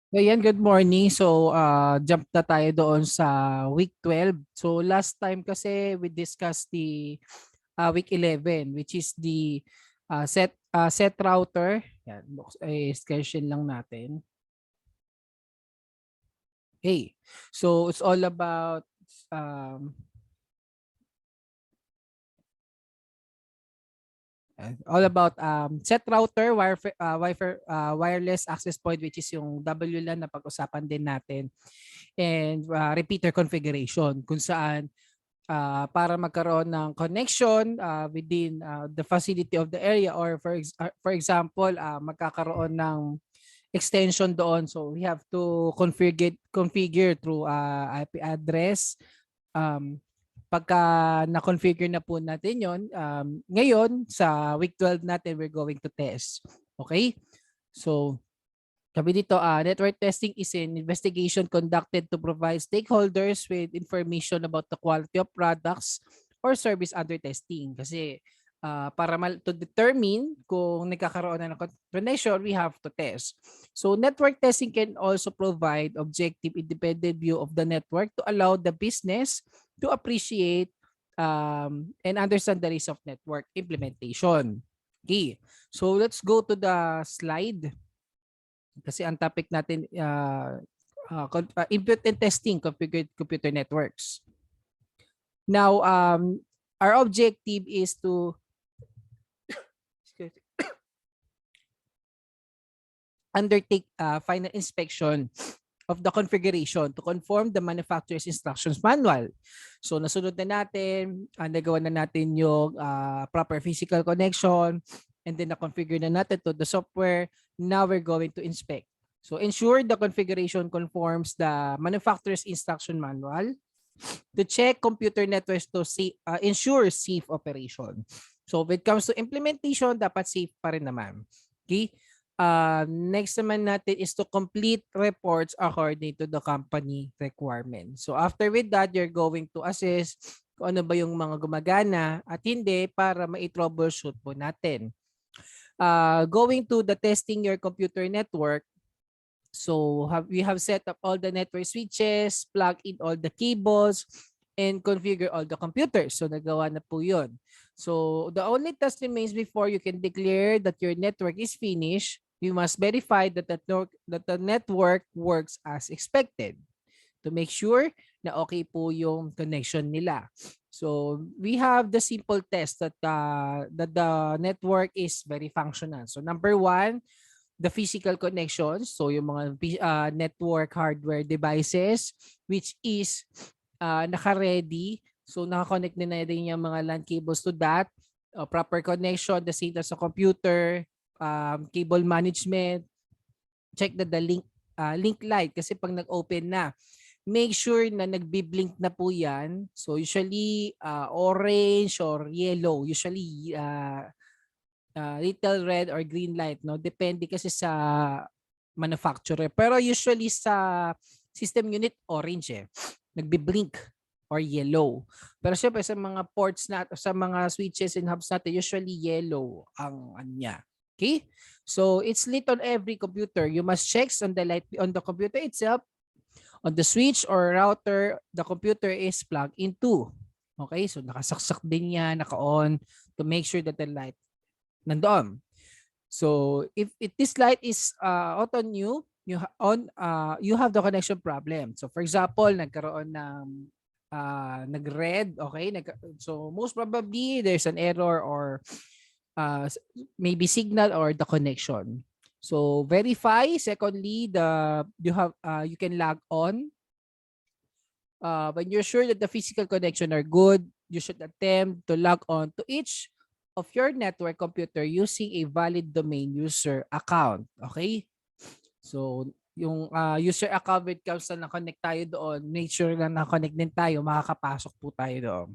So yan, good morning. So jump na tayo doon sa week 12. So last time kasi we discussed the week 11, which is the set router. Yan, schedule lang natin. Okay. So it's all about um, set router, wireless access point, which is yung WLAN na pag-usapan din natin, and repeater configuration kung saan para magkaroon ng connection within the facility of the area, or for example magkakaroon ng extension doon, so we have to configure through IP address. Pagka na-configure na po natin yon, ngayon sa week 12 natin we're going to test. Okay, so sabi dito, network testing is an investigation conducted to provide stakeholders with information about the quality of products or service under testing. Kasi para to determine kung nagkakaroon na ng connection, we have to test. So network testing can also provide objective independent view of the network to allow the business to appreciate and understand the risk of network implementation. Okay, so let's go to the slide. Kasi ang topic natin, input and testing configured computer networks. Now, our objective is to undertake final inspection of the configuration to conform the manufacturer's instructions manual. So nasunod na natin, nagawa na natin yung proper physical connection, and then na-configure na natin to the software. Now we're going to inspect. So ensure the configuration conforms the manufacturer's instruction manual. To check computer networks to ensure safe operation. So when it comes to implementation, dapat safe pa rin naman. Okay? Next naman natin is to complete reports according to the company requirement. So after with that, you're going to assess kung ano ba yung mga gumagana at hindi para ma-troubleshoot po natin. Going to the testing your computer network. So we have set up all the network switches, plug in all the cables, and configure all the computers. So nagawa na po yun. So the only task remains before you can declare that your network is finished. You must verify that the network works as expected to make sure na okay po yung connection nila. So we have the simple test that the network is very functional. So number one, the physical connections. So yung mga network hardware devices which is naka-ready. So naka-connect na rin yung mga LAN cables to that. Proper connection, the same as sa computer, cable management. Check the link light kasi pag nag-open na, make sure na nagbi-blink na po yan. So usually orange or yellow. Usually little red or green light, no? Depende kasi sa manufacturer. Pero usually sa system unit, orange eh. Nagbi-blink or yellow. Pero syempre sa mga ports na, sa mga switches and hubs natin, usually yellow ang anya. Okay? So it's lit on every computer. You must check on the light on the computer itself. On the switch or router, the computer is plugged into. Okay? So nakasaksak din yan, naka-on to make sure that the light nandoon. So if this light is auto new, you have the connection problem. So for example, nagkaroon ng nag-red, okay? So most probably there's an error or maybe signal or the connection. So verify. Secondly, you can log on. When you're sure that the physical connection are good, you should attempt to log on to each of your network computer using a valid domain user account. Okay? So, yung user account, when it comes na na-connect tayo doon, make sure na na-connect din tayo, makakapasok po tayo doon.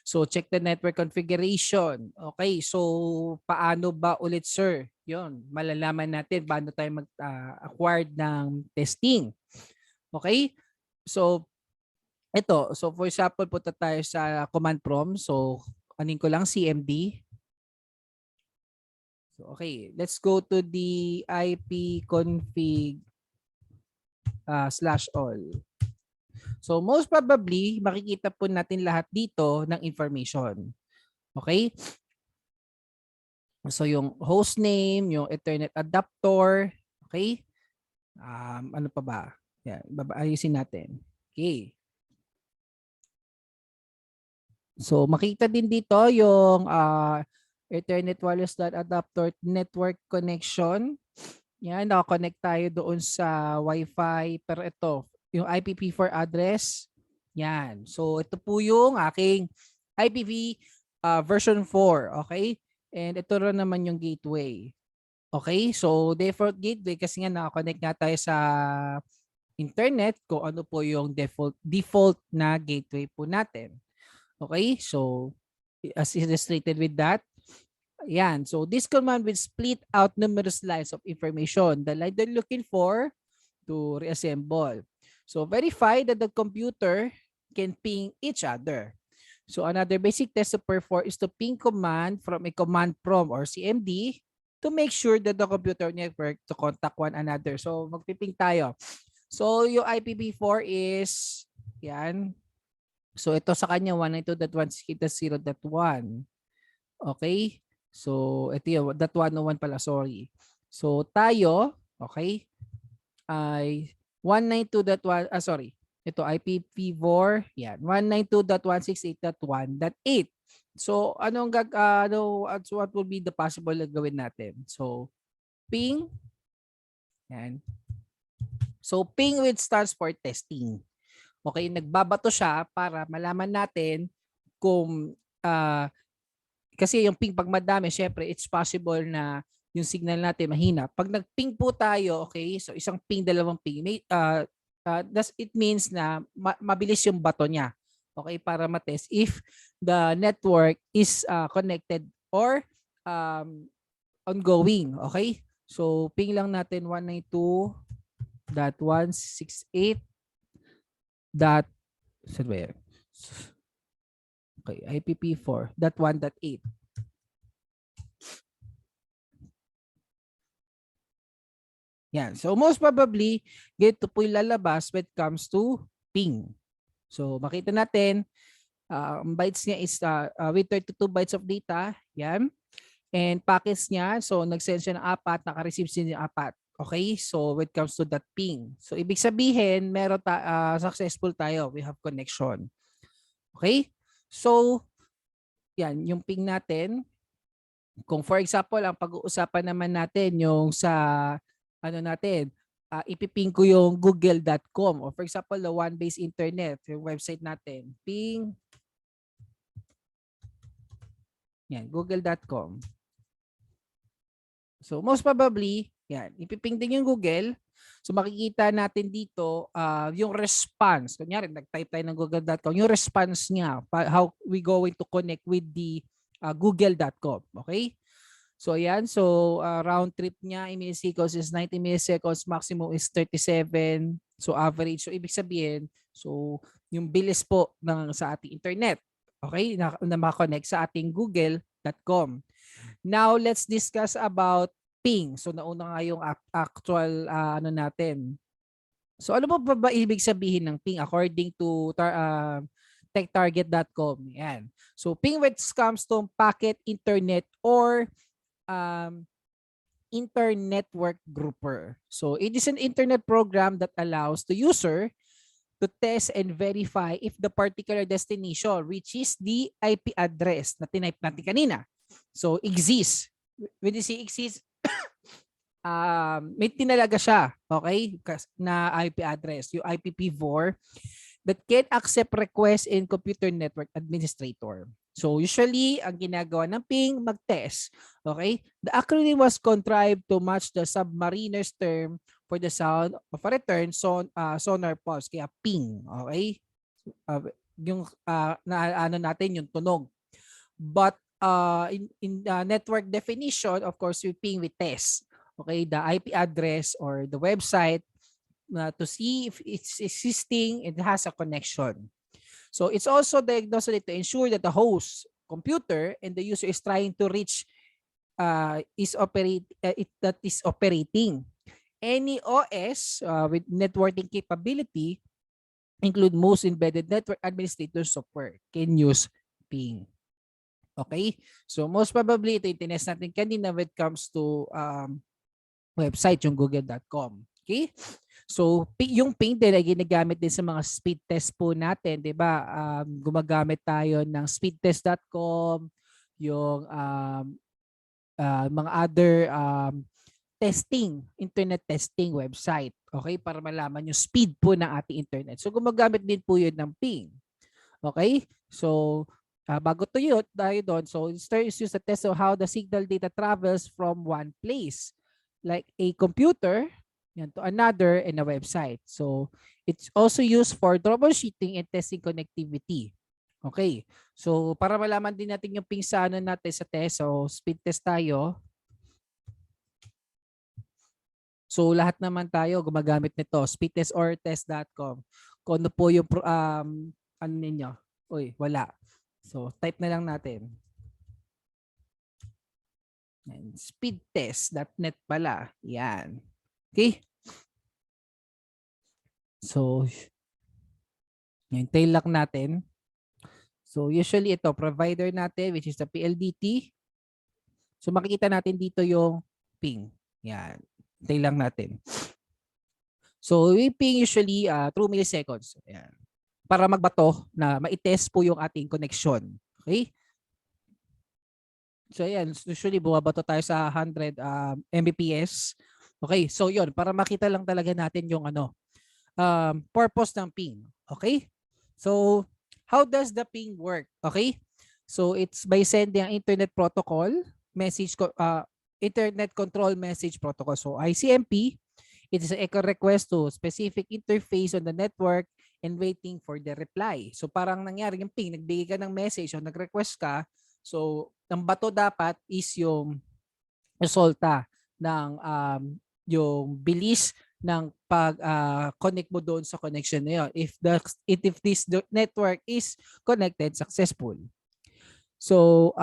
So, check the network configuration. Okay, so paano ba ulit, sir? Yun, malalaman natin paano tayo mag-acquired ng testing. Okay? So, ito. So, for example, punta tayo sa command prompt. So, anin ko lang, CMD. So, okay, let's go to the IP config /all. So most probably, makikita po natin lahat dito ng information. Okay? So yung host name, yung Ethernet adapter, okay? Ano pa ba? Yan, ayusin natin. Okay. So makita din dito yung Ethernet wireless adapter network connection. Yan, naka-connect tayo doon sa Wi-Fi. Pero ito, yung IPv4 address. Yan. So ito po yung aking IPv version 4. Okay? And ito rin naman yung gateway. Okay? So default gateway kasi nga naka-connect nga tayo sa internet kung ano po yung default na gateway po natin. Okay? So as illustrated with that, yan. So this command will split out numerous lines of information. The line they're looking for to reassemble. So verify that the computer can ping each other. So another basic test to perform is to ping command from a command prompt or CMD to make sure that the computer network to contact one another. So magpiping tayo. So yung IPv4 is yan. So ito sa kanya 192.168.0.1. Okay? So ito yung .101 pala, sorry. So tayo, okay, ay 192.1 sorry. Ito IPv4, yan, 192.168.1.8. So what will be the possible na gawin natin? So ping, yan. So ping with stands for testing. Okay, nagbabato siya para malaman natin kung kasi yung ping pag madami, syempre it's possible na yung signal natin mahina. Pag nag-ping po tayo, okay, so isang ping, dalawang ping, it means na mabilis yung bato niya. Okay, para matest if the network is connected or ongoing. Okay, so ping lang natin 192.168. Okay, IPv4.1.8. Yan. So most probably, ganito po yung lalabas when it comes to ping. So makita natin, ang bytes niya is with 32 bytes of data. Yan. And packets niya, so nag-send siya ng 4, naka-receive siya ng 4. Okay, so when it comes to that ping. So ibig sabihin, meron successful tayo. We have connection. Okay? So, yan, yung ping natin. Kung for example, ang pag-uusapan naman natin yung sa, ano natin, ipiping ko yung google.com or for example, the one-base internet, yung website natin. Ping. Yan, google.com. So, most probably, yan, ipiping din yung Google. So, makikita natin dito yung response. Kunyari, nag-type tayo ng google.com. Yung response niya, how we going to connect with the google.com. Okay? So, yan. So, round trip niya in milliseconds is 90 milliseconds. Maximum is 37. So, average. So, ibig sabihin, so, yung bilis po sa ating internet. Okay? Na makakonect sa ating google.com. Now, let's discuss about ping. So nauna nga yung actual ano natin. So ano ba ibig sabihin ng ping according to techtarget.com? Yan. So ping which comes to packet internet or internetwork grouper. So it is an internet program that allows the user to test and verify if the particular destination, which is the IP address na tinype natin kanina, so exists. When you say exists, may tinalaga siya, okay, na IP address, yung IPv4 that can accept requests in computer network administrator. So usually, ang ginagawa ng ping, mag-test. Okay? The acronym was contrived to match the submariner's term for the sound of a return sonar pulse. Kaya ping. Okay? Yung ano natin, yung tunog. But in network definition, of course, we ping with test. Okay? The IP address or the website to see if it's existing, it has a connection. So it's also diagnostic to ensure that the host computer and the user is trying to reach is operating. Any OS with networking capability, include most embedded network administrator software, can use ping. Okay? So most probably, ito yung tinest natin kanina when it comes to website, yung google.com. Okay? So yung ping din ay ginagamit din sa mga speed test po natin, 'di ba? Gumagamit tayo ng speedtest.com, yung mga other internet testing website. Okay? Para malaman yung speed po ng ating internet. So gumagamit din po yun ng ping. Okay? So bago tayo doon, so start is use a test of how the signal data travels from one place, like a computer, yan, to another and a website. So it's also used for troubleshooting and testing connectivity. Okay. So para malaman din natin yung ping sa natin sa test, so speed test tayo. So lahat naman tayo gumagamit nito, speedtest or test.com. Kung ano po yung ano ninyo. Uy, wala. So type na lang natin. Speedtest.net pala. Yan. Okay? So hintay lang natin. So usually ito, provider natin which is the PLDT. So makikita natin dito yung ping. Yan. Hintay lang natin. So we ping usually through milliseconds. Yan. Para magbato na ma-test po yung ating connection. Okay? So ayan, usually bumabato tayo sa 100 Mbps. Okay, so yun, para makita lang talaga natin yung purpose ng ping. Okay? So how does the ping work? Okay? So it's by sending an internet protocol message, internet control message protocol. So ICMP, it is an echo request to specific interface on the network and waiting for the reply. So parang nangyari yung ping, nagbigay ka ng message o nag-request ka. So ang bato dapat is yung resulta ng yung bilis ng pag-connect mo doon sa connection na yun. If this network is connected successful. So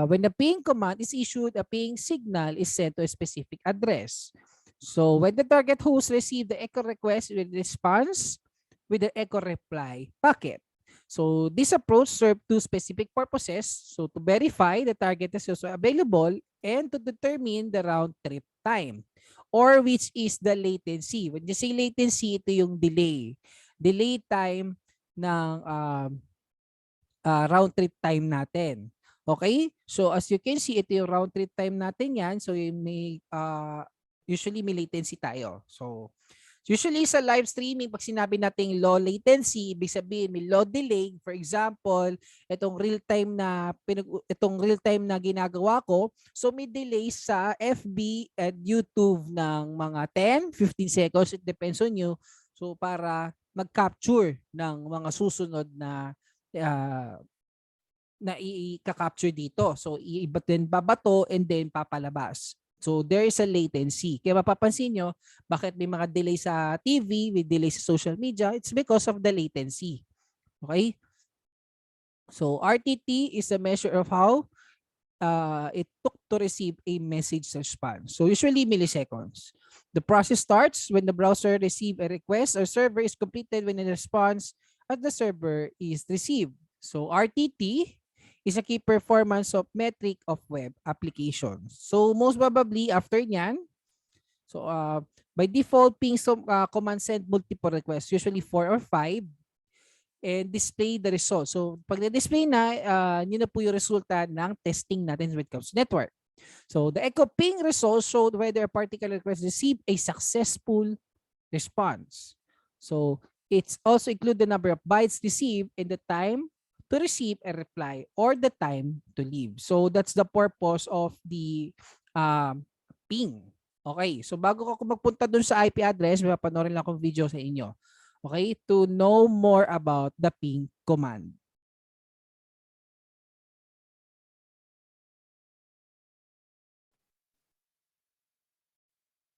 when the ping command is issued, a ping signal is sent to a specific address. So when the target host receives the echo request with response with the echo reply packet. So this approach serves two specific purposes. So to verify the target is also available and to determine the round trip time, or which is the latency. When you say latency, ito yung delay. Delay time ng round trip time natin. Okay? So as you can see, ito yung round trip time natin yan. So may usually may latency tayo. So usually sa live streaming, pag sinabi nating low latency, ibig sabihin may low delay. For example, itong real time na ginagawa ko, so may delay sa FB at YouTube ng mga 10-15 seconds. It depends on you. So para mag-capture ng mga susunod na i-capture dito. So iibat din babato and then papalabas. So there is a latency. Kaya mapapansin nyo, bakit may mga delay sa TV, may delay sa social media, it's because of the latency. Okay? So RTT is a measure of how it took to receive a message response. So usually milliseconds. The process starts when the browser receives a request or server is completed when a response at the server is received. So RTT is a key performance of metric of web applications. So most probably after nyan, so by default, ping command send multiple requests, usually 4 or 5, and display the result. So pag na-display na, yun na po yung resulta ng testing natin when it comes to network. So the echo ping result showed whether a particular request received a successful response. So it's also include the number of bytes received and the time to receive a reply or the time to leave. So that's the purpose of the ping. Okay, so bago ako magpunta dun sa IP address, may papanoorin lang akong video sa inyo. Okay, to know more about the ping command.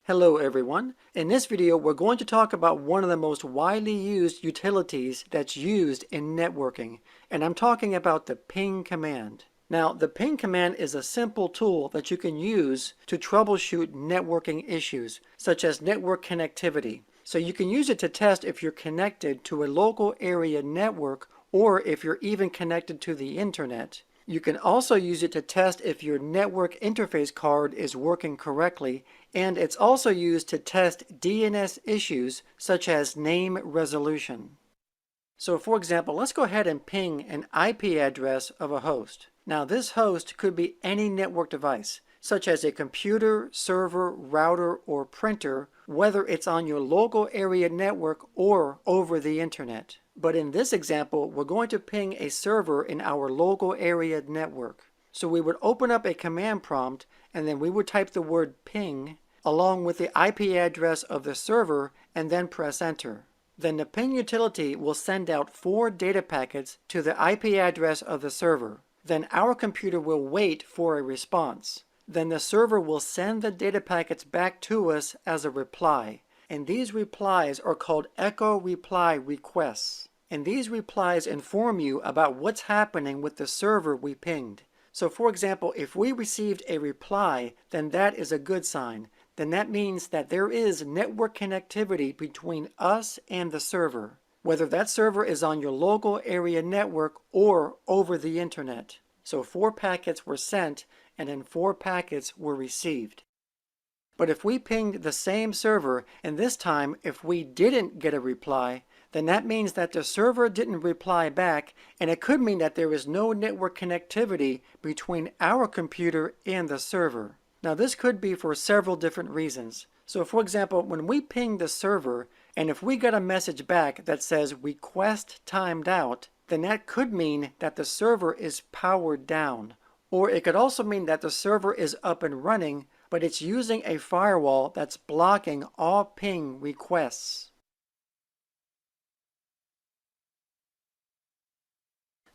Hello everyone. In this video, we're going to talk about one of the most widely used utilities that's used in networking, and I'm talking about the ping command. Now, the ping command is a simple tool that you can use to troubleshoot networking issues, such as network connectivity. So you can use it to test if you're connected to a local area network or if you're even connected to the internet. You can also use it to test if your network interface card is working correctly, and it's also used to test DNS issues such as name resolution. So for example, let's go ahead and ping an IP address of a host. Now this host could be any network device, such as a computer, server, router, or printer, whether it's on your local area network or over the internet. But in this example, we're going to ping a server in our local area network. So we would open up a command prompt and then we would type the word ping along with the IP address of the server and then press enter. Then the ping utility will send out 4 data packets to the IP address of the server. Then our computer will wait for a response. Then the server will send the data packets back to us as a reply. And these replies are called echo reply requests. And these replies inform you about what's happening with the server we pinged. So for example, if we received a reply, then that is a good sign. Then that means that there is network connectivity between us and the server, whether that server is on your local area network or over the internet. So 4 packets were sent and then 4 packets were received. But if we pinged the same server, and this time if we didn't get a reply, then that means that the server didn't reply back, and it could mean that there is no network connectivity between our computer and the server. Now this could be for several different reasons. So for example, when we ping the server, and if we get a message back that says request timed out, then that could mean that the server is powered down. Or it could also mean that the server is up and running, but it's using a firewall that's blocking all ping requests.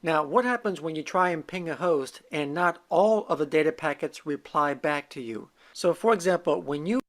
Now, what happens when you try and ping a host and not all of the data packets reply back to you? So for example, when you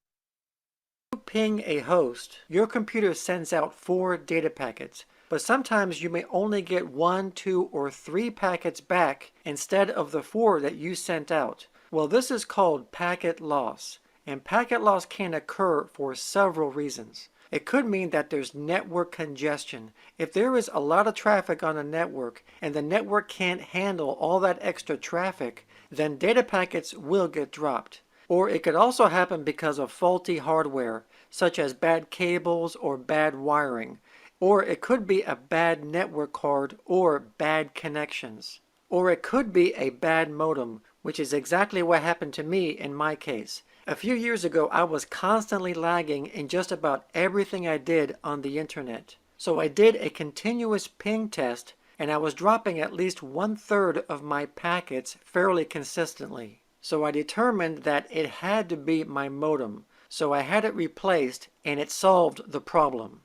ping a host, your computer sends out 4 data packets, but sometimes you may only get 1, 2, or 3 packets back instead of the 4 that you sent out. Well, this is called packet loss, and packet loss can occur for several reasons. It could mean that there's network congestion. If there is a lot of traffic on a network and the network can't handle all that extra traffic, then data packets will get dropped. Or it could also happen because of faulty hardware, such as bad cables or bad wiring. Or it could be a bad network card or bad connections. Or it could be a bad modem, which is exactly what happened to me in my case. A few years ago, I was constantly lagging in just about everything I did on the internet. So I did a continuous ping test, and I was dropping at least 1/3 of my packets fairly consistently. So I determined that it had to be my modem. So I had it replaced, and it solved the problem.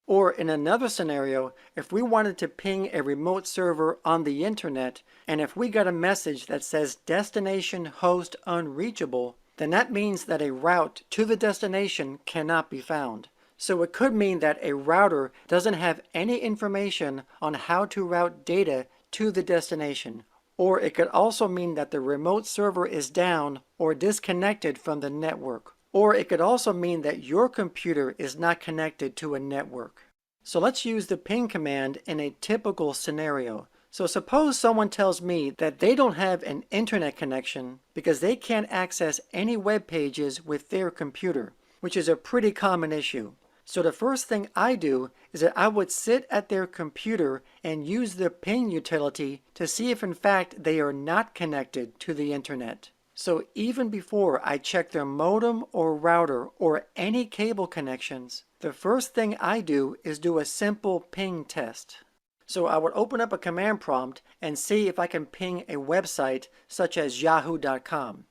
Or in another scenario, if we wanted to ping a remote server on the internet, and if we got a message that says destination host unreachable, then that means that a route to the destination cannot be found. So it could mean that a router doesn't have any information on how to route data to the destination. Or it could also mean that the remote server is down or disconnected from the network. Or it could also mean that your computer is not connected to a network. So let's use the ping command in a typical scenario. So suppose someone tells me that they don't have an internet connection because they can't access any web pages with their computer, which is a pretty common issue. So the first thing I do is that I would sit at their computer and use the ping utility to see if in fact they are not connected to the internet. So even before I check their modem or router or any cable connections, the first thing I do is do a simple ping test. So I would open up a command prompt and see if I can ping a website such as yahoo.com.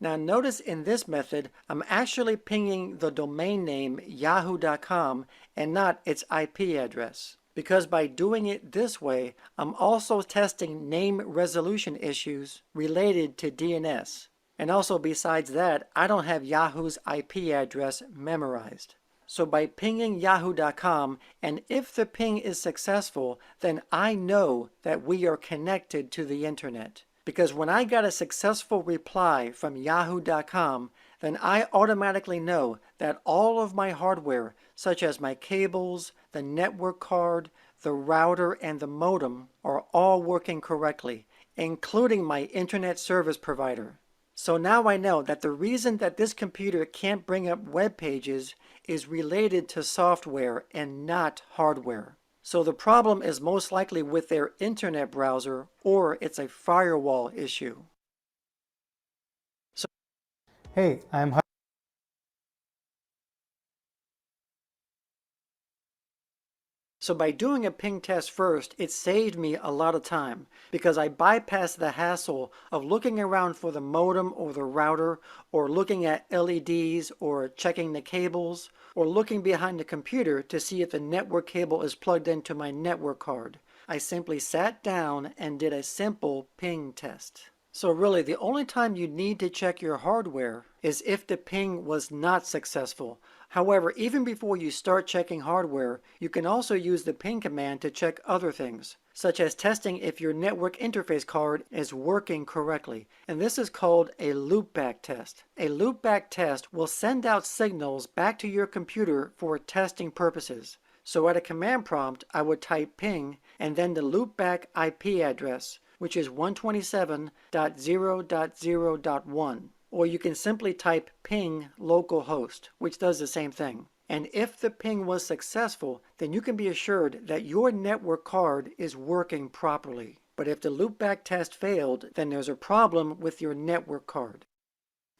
Now notice in this method, I'm actually pinging the domain name yahoo.com and not its IP address. Because by doing it this way, I'm also testing name resolution issues related to DNS. And also besides that, I don't have Yahoo's IP address memorized. So by pinging yahoo.com, and if the ping is successful, then I know that we are connected to the internet. Because when I got a successful reply from yahoo.com, then I automatically know that all of my hardware, such as my cables, the network card, the router, and the modem, are all working correctly, including my internet service provider. So now I know that the reason that this computer can't bring up web pages is related to software and not hardware. So the problem is most likely with their internet browser, or it's a firewall issue. Hey, I'm So by doing a ping test first, it saved me a lot of time because I bypassed the hassle of looking around for the modem or the router, or looking at LEDs, or checking the cables, or looking behind the computer to see if the network cable is plugged into my network card. I simply sat down and did a simple ping test. So really, the only time you need to check your hardware is if the ping was not successful. However, even before you start checking hardware, you can also use the ping command to check other things, such as testing if your network interface card is working correctly. And this is called a loopback test. A loopback test will send out signals back to your computer for testing purposes. So at a command prompt, I would type ping and then the loopback IP address, which is 127.0.0.1. Or you can simply type ping localhost, which does the same thing. And if the ping was successful, then you can be assured that your network card is working properly. But if the loopback test failed, then there's a problem with your network card.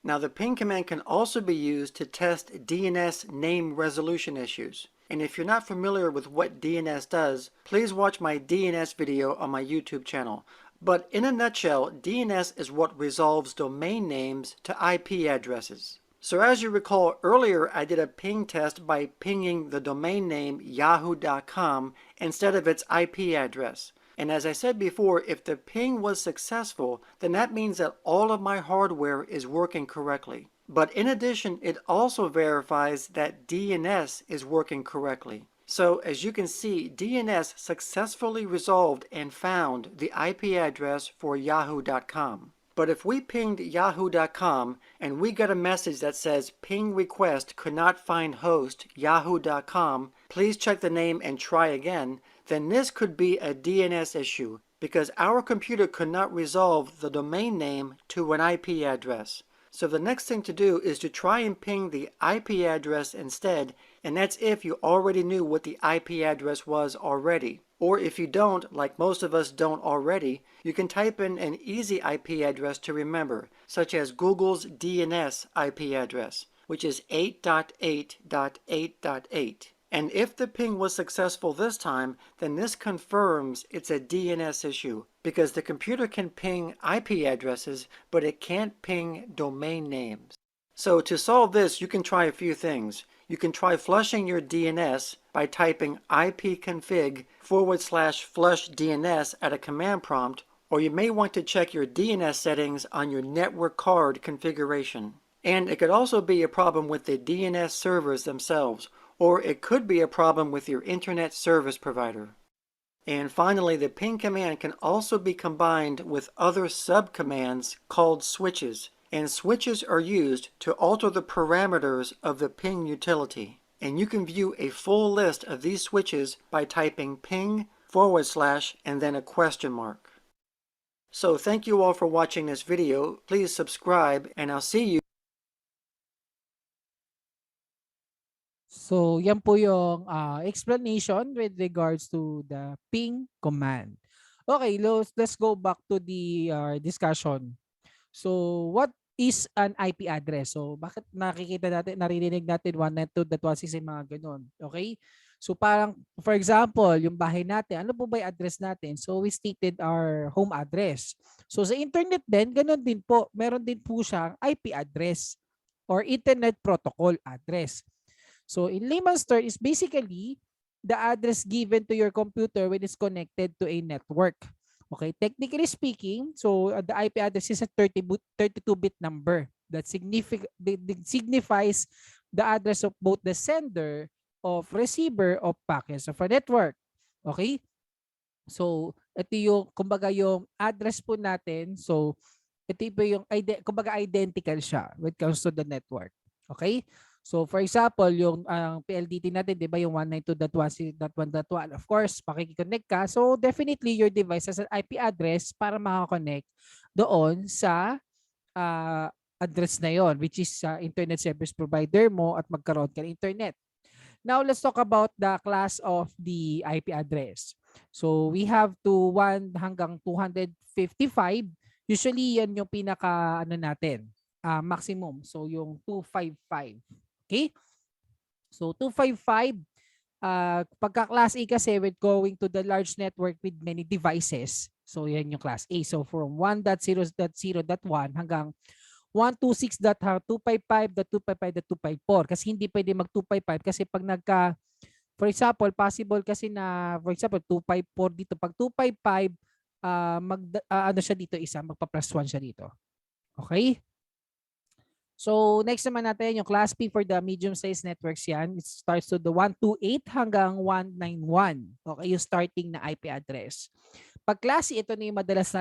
Now the ping command can also be used to test DNS name resolution issues. And if you're not familiar with what DNS does, please watch my DNS video on my YouTube channel. But in a nutshell, DNS is what resolves domain names to IP addresses. So as you recall earlier, I did a ping test by pinging the domain name yahoo.com instead of its IP address. And as I said before, if the ping was successful, then that means that all of my hardware is working correctly. But in addition, it also verifies that DNS is working correctly. So as you can see, DNS successfully resolved and found the IP address for yahoo.com. But if we pinged yahoo.com and we got a message that says ping request could not find host yahoo.com, please check the name and try again, then this could be a DNS issue because our computer could not resolve the domain name to an IP address. So the next thing to do is to try and ping the IP address instead, and that's if you already knew what the IP address was already. Or if you don't, like most of us don't already, you can type in an easy IP address to remember, such as Google's DNS IP address, which is 8.8.8.8. And if the ping was successful this time, then this confirms it's a DNS issue, because the computer can ping IP addresses, but it can't ping domain names. So to solve this, you can try a few things. You can try flushing your DNS by typing ipconfig/flush DNS at a command prompt, or you may want to check your DNS settings on your network card configuration. And it could also be a problem with the DNS servers themselves, or it could be a problem with your internet service provider. And finally, the ping command can also be combined with other subcommands called switches. And switches are used to alter the parameters of the ping utility. And you can view a full list of these switches by typing ping / and then a question mark. So thank you all for watching this video. Please subscribe and I'll see you. So, yan po yung explanation with regards to the ping command. Okay, let's go back to the discussion. So, what is an IP address? So, bakit naririnig natin 192.168 mga ganun? Okay? So, parang, for example, yung bahay natin, ano po ba yung address natin? So, we stated our home address. So, sa internet din, ganun din po. Meron din po siyang IP address or Internet Protocol address. So in layman's term is basically the address given to your computer when it's connected to a network. Okay, technically speaking, so the IP address is a 32-bit number that signifies the address of both the sender of receiver of packets of a network. Okay? So, ito yung, kumbaga yung address po natin. So, ito po yung, kumbaga identical siya when it comes to the network. Okay? So, for example, yung PLDT natin, di ba yung 192.1.1.1, of course, pakikiconnect ka. So, definitely your device has an IP address para makakonect doon sa address na yon, which is internet service provider mo at magkaroon ka ng internet. Now, let's talk about the class of the IP address. So, we have to 1 hanggang 255. Usually, yan yung pinaka, natin, maximum. So, yung 255. Okay? So, 255, pagka class A kasi with going to the large network with many devices. So, yan yung class A. So, from 1.0.0.1 hanggang 126.255.255.254 kasi hindi pwede mag 255 kasi pag for example, possible kasi na for example 254 dito, pag 255 ano siya dito isa, magpa-plus 1 siya dito. Okay? So, next naman natin yung class P for the medium-sized networks yan. It starts to the 128 hanggang 191. Okay, yung starting na IP address. Pag class C, ito na yung madalas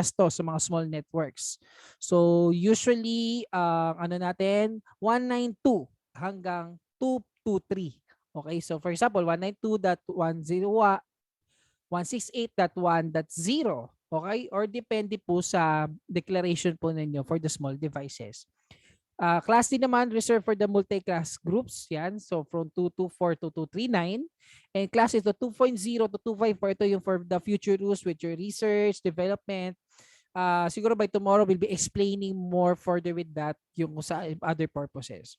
to sa mga small networks. So, usually, ano natin, 192 hanggang 223. Okay, so for example, 192.168.1.0. Okay, or depende po sa declaration po ninyo for the small devices. Class D naman, reserved for the multi-class groups. Yan. So, from 224 to 239. And class ito, 2.0 to 254. Ito yung for the future use with your research, development. Siguro by tomorrow, we'll be explaining more further with that yung sa other purposes.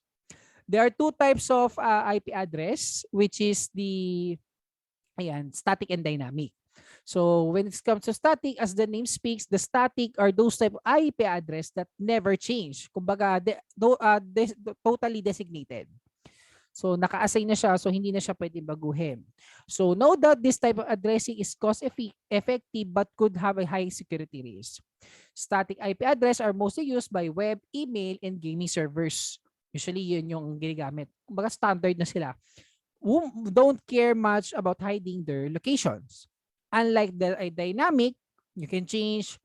There are two types of IP address, which is the static and dynamic. So when it comes to static, as the name speaks, the static are those type of IP address that never change. Kumbaga, totally designated. So naka-assign na siya, so hindi na siya pwedeng baguhin. So no doubt this type of addressing is cost effective but could have a high security risk. Static IP address are mostly used by web, email, and gaming servers. Usually yun yung ginagamit. Kumbaga standard na sila. Who don't care much about hiding their locations. Unlike the dynamic, you can change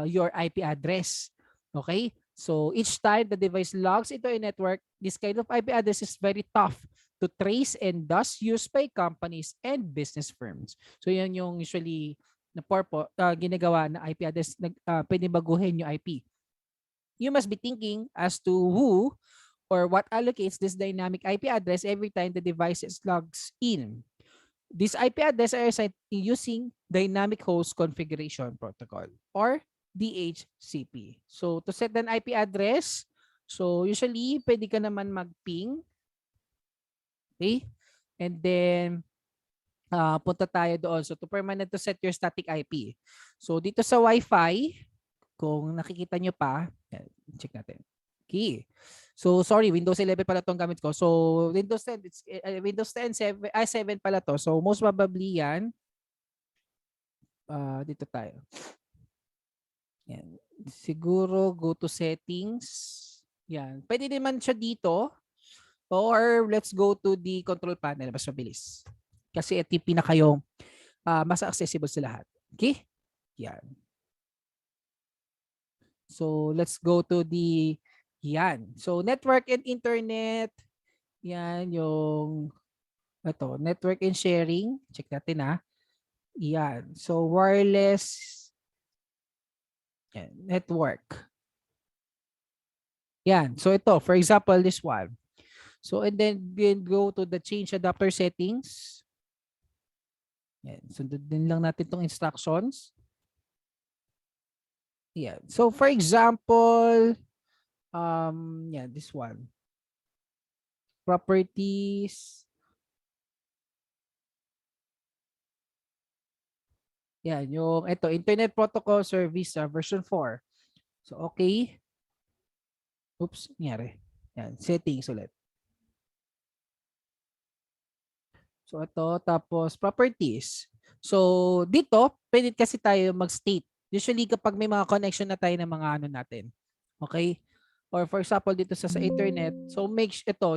your IP address. Okay? So each time the device logs into a network, this kind of IP address is very tough to trace and thus used by companies and business firms. So yan yung usually na ginagawa na IP address, pwede baguhin yung IP. You must be thinking as to who or what allocates this dynamic IP address every time the device logs in. This IP address are assigned using Dynamic Host Configuration Protocol or DHCP. So to set an IP address, so usually pwede ka naman mag-ping. Okay? And then punta tayo doon. So to permanent to set your static IP. So dito sa Wi-Fi, kung nakikita nyo pa, check natin. Okay. So sorry, Windows 11 pala tong gamit ko. So Windows 10, it's Windows 10 7 pala to. So most probably yan. Dito tayo. Yan. Siguro go to settings. Yan. Pwede naman siya dito. Or let's go to the control panel. Mas mabilis. Kasi ito yung pinaka yung mas accessible sa lahat. Okay? Yan. So let's go to the yan. So network and internet. Yan yung network and sharing. Check natin Yan. So wireless network. Yan. So ito, for example, this one. So and then go to the change adapter settings. Yan. Sundin lang natin tong instructions. Yan. So for example, this one. Properties. Yan, yung Internet Protocol Service version 4. So okay. Oops, nangyari. Yan, settings ulit. So ito, tapos properties. So dito, pwede kasi tayo mag-state. Usually kapag may mga connection na tayo ng mga natin. Okay? or for example dito sa internet, so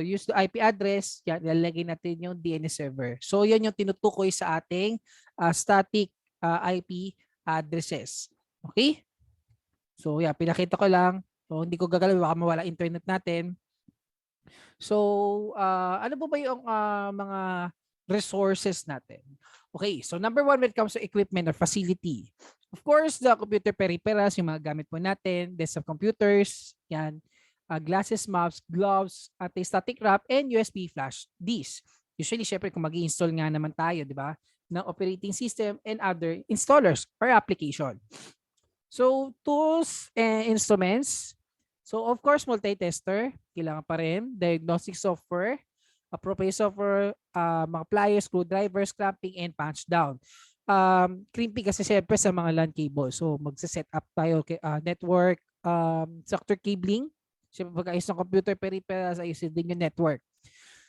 use the IP address, yan, ilalagay natin yung DNS server. So yan yung tinutukoy sa ating static IP addresses. Okay? So yeah, pinakita ko lang. So hindi ko gagalaw, baka mawala internet natin. So ano po ba yung mga resources natin? Okay, so number one when it comes to equipment or facility. Of course, the computer peripherals, yung mga gamit po natin, desktop computers, yan, glasses, mouse, gloves, anti-static wrap, and USB flash disk. Usually, syempre, kung mag-i-install nga naman tayo, di ba, ng operating system and other installers or application. So, tools and instruments. So, of course, multi-tester, kailangan pa rin, diagnostic software, appropriate software, mga pliers, screwdrivers, clamping, and punch down. Crimping kasi siyempre sa mga LAN cable. So magse-set up tayo network, sector cabling. Siyempre pag-ayos ng computer peripherals, ayusin din yung network.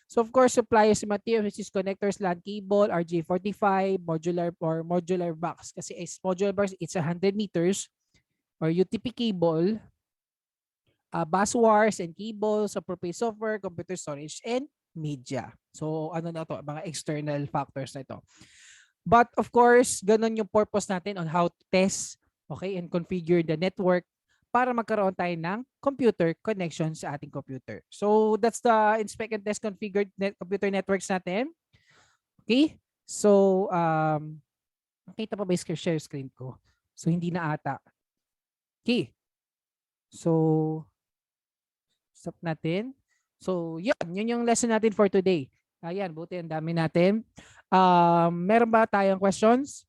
So of course, suppliers materials, which is connectors, LAN cable, RJ45, modular box. Kasi as modular box, it's 100 meters or UTP cable, bus wires and cables, appropriate software, computer storage, and media. So ano na to, mga external factors na ito. But of course, ganun yung purpose natin on how to test, okay, and configure the network para magkaroon tayo ng computer connection sa ating computer. So that's the inspect and test configured computer networks natin. Okay? So nakita pa ba yung share screen ko? So hindi na ata. Okay. So stop natin. So yun yung lesson natin for today. Ayan, buti ang dami natin. Meron ba tayong questions?